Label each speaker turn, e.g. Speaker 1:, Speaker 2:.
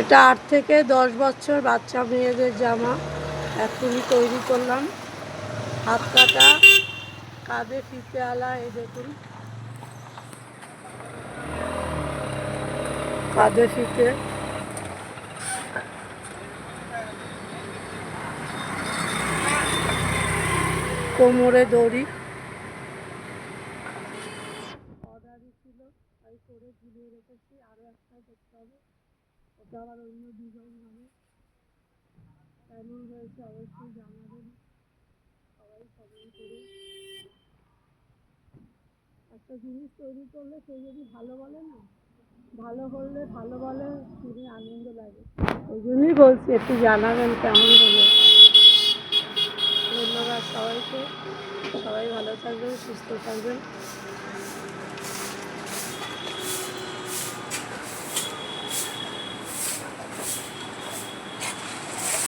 Speaker 1: এটা 8 থেকে 10 বছর বাচ্চা মেয়েদের জামা এখনই তৈরি করলাম। হাত কাটা, কাঁধে ফিতে আলা, এই দেখুন কাঁধে ফিতে, কোমরে দড়ি। অর্ডারই ছিল তাই করে ঝুলিয়ে রেখেছি, আরও একটা করতে হবে, ওটা আবার অন্য ডিজাইন হবে। কেমন হয়েছে অবশ্যই জানাবেন, সবাই কমেন্ট করে। একটা জিনিস তৈরি করলে কেউ যদি ভালো বলে না, ভালো হলে ভালো বলে, শুনে আনন্দ লাগে। ওই জন্যই বলছি একটু জানাবেন কেমন হলো। ধন্যবাদ সবাইকে, সবাই ভালো থাকবেন, সুস্থ থাকবেন।